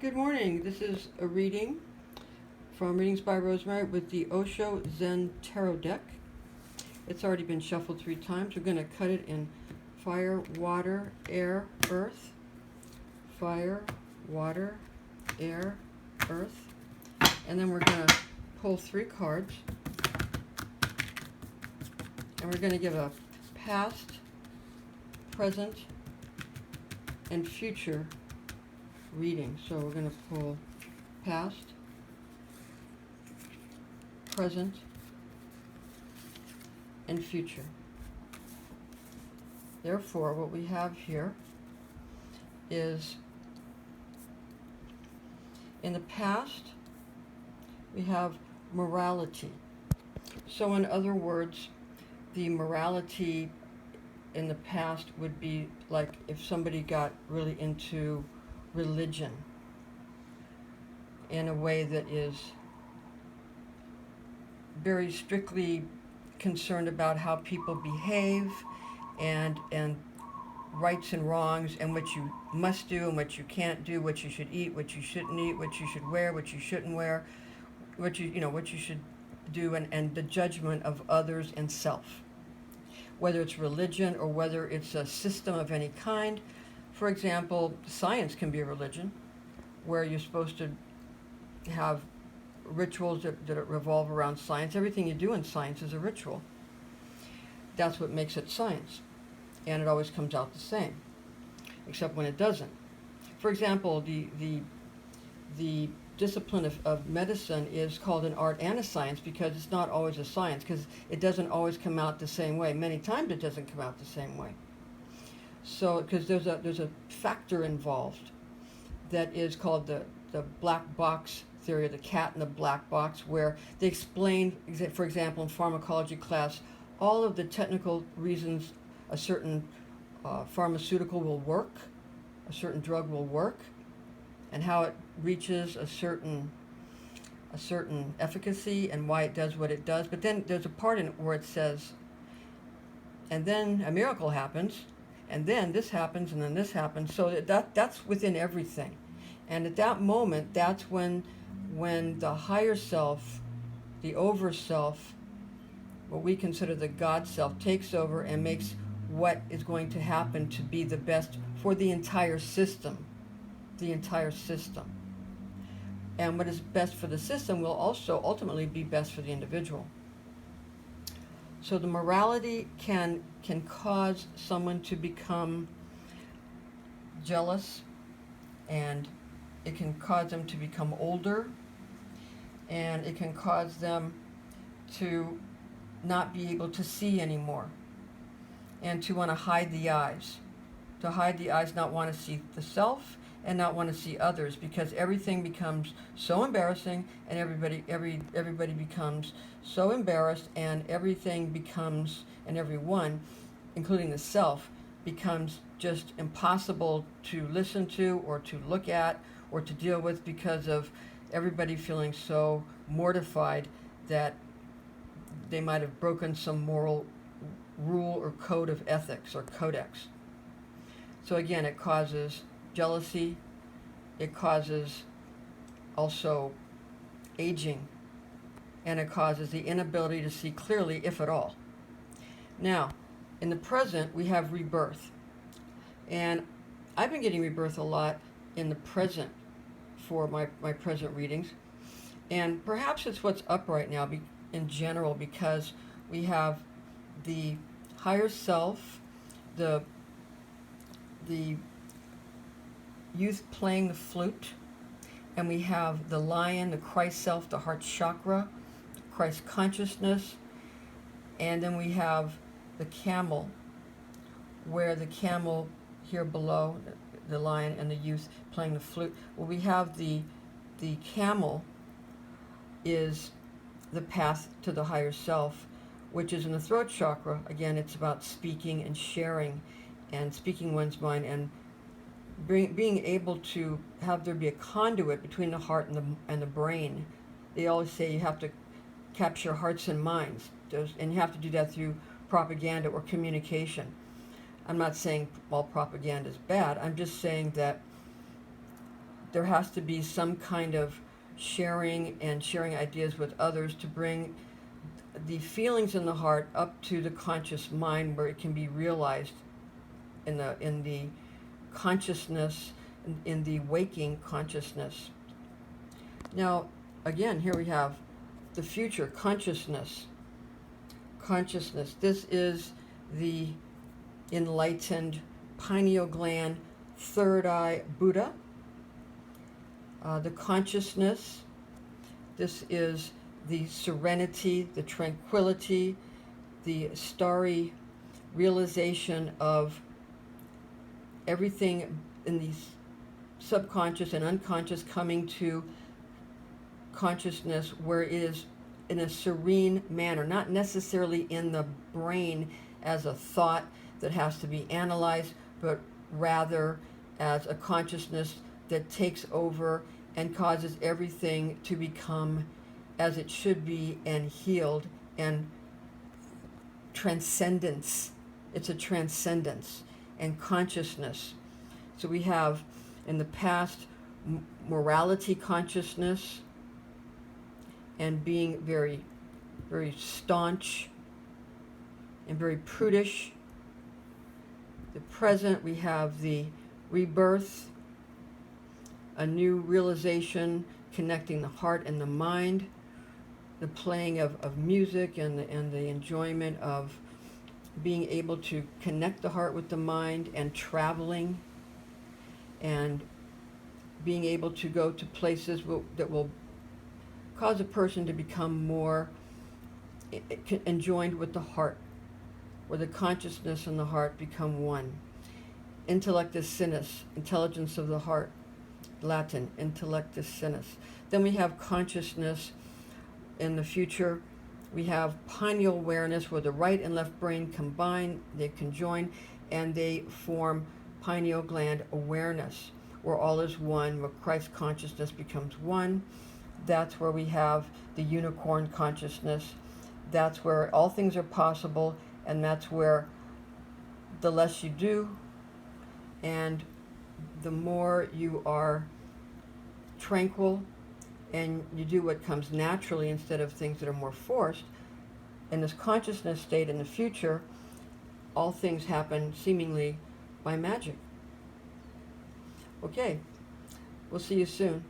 Good morning. This is a reading from Readings by Rosemary with the Osho Zen Tarot deck. It's already been shuffled 3 times. We're going to cut it in fire, water, air, earth. Fire, water, air, earth. And then we're going to pull 3 cards. And we're going to give a past, present, and future reading. So we're going to pull past, present, and future. Therefore, what we have here is, in the past, we have morality. So in other words, the morality in the past would be like if somebody got really into religion in a way that is very strictly concerned about how people behave and rights and wrongs and what you must do and what you can't do, what you should eat, what you shouldn't eat, what you should wear, what you shouldn't wear, what you should do, and the judgment of others and self, whether it's religion or whether it's a system of any kind. For example, science can be a religion where you're supposed to have rituals that revolve around science. Everything you do in science is a ritual. That's what makes it science. And it always comes out the same, except when it doesn't. For example, the discipline of medicine is called an art and a science because it's not always a science, because it doesn't always come out the same way. Many times it doesn't come out the same way. So, because there's a factor involved that is called the black box theory, the cat in the black box, where they explain, for example, in pharmacology class, all of the technical reasons a certain pharmaceutical will work, a certain drug will work, and how it reaches a certain efficacy and why it does what it does. But then there's a part in it where it says, and then a miracle happens, and then this happens, and then this happens. So that's within everything. And at that moment, that's when the higher self, the Overself, what we consider the God self, takes over and makes what is going to happen to be the best for the entire system. The entire system. And what is best for the system will also ultimately be best for the individual. So the morality can cause someone to become jealous, and it can cause them to become older, and it can cause them to not be able to see anymore, and to want to hide the eyes. To hide the eyes, not want to see the self, and not want to see others, because everything becomes so embarrassing, and everybody becomes so embarrassed, and everything becomes, and everyone, including the self, becomes just impossible to listen to or to look at or to deal with, because of everybody feeling so mortified that they might have broken some moral rule or code of ethics or codex. So again, it causes jealousy, it causes also aging, and it causes the inability to see clearly, if at all. Now, in the present, we have rebirth. And I've been getting rebirth a lot in the present for my present readings. And perhaps it's what's up right now in general, because we have the higher self, the youth playing the flute, and we have the lion, the Christ self, the heart chakra, Christ consciousness, and then we have the camel, where the camel here below, the lion and the youth playing the flute. Well, we have the camel is the path to the higher self, which is in the throat chakra. Again, it's about speaking and sharing and speaking one's mind, and being able to have there be a conduit between the heart and the brain. They always say you have to capture hearts and minds, and you have to do that through propaganda or communication. I'm not saying all propaganda is bad. I'm just saying that there has to be some kind of sharing and sharing ideas with others to bring the feelings in the heart up to the conscious mind, where it can be realized in the consciousness, in the waking consciousness. Now, again, here we have the future consciousness. Consciousness. This is the enlightened pineal gland, third eye Buddha. The consciousness. This is the serenity, the tranquility, the starry realization of everything in the subconscious and unconscious coming to consciousness, where it is in a serene manner, not necessarily in the brain as a thought that has to be analyzed, but rather as a consciousness that takes over and causes everything to become as it should be, and healed, and transcendence. It's a transcendence and consciousness. So we have in the past morality consciousness and being very, very staunch and very prudish. The present, we have the rebirth, a new realization connecting the heart and the mind, the playing of music and the enjoyment of being able to connect the heart with the mind, and traveling and being able to go to places that will cause a person to become more enjoined with the heart, where the consciousness and the heart become one. Intellectus sinus, intelligence of the heart, Latin, intellectus sinus. Then we have consciousness. In the future, we have pineal awareness, where the right and left brain combine, they conjoin, and they form pineal gland awareness, where all is one, where Christ consciousness becomes one. That's where we have the unicorn consciousness. That's where all things are possible, and that's where the less you do and the more you are tranquil, and you do what comes naturally instead of things that are more forced. In this consciousness state in the future, all things happen seemingly by magic. Okay, we'll see you soon.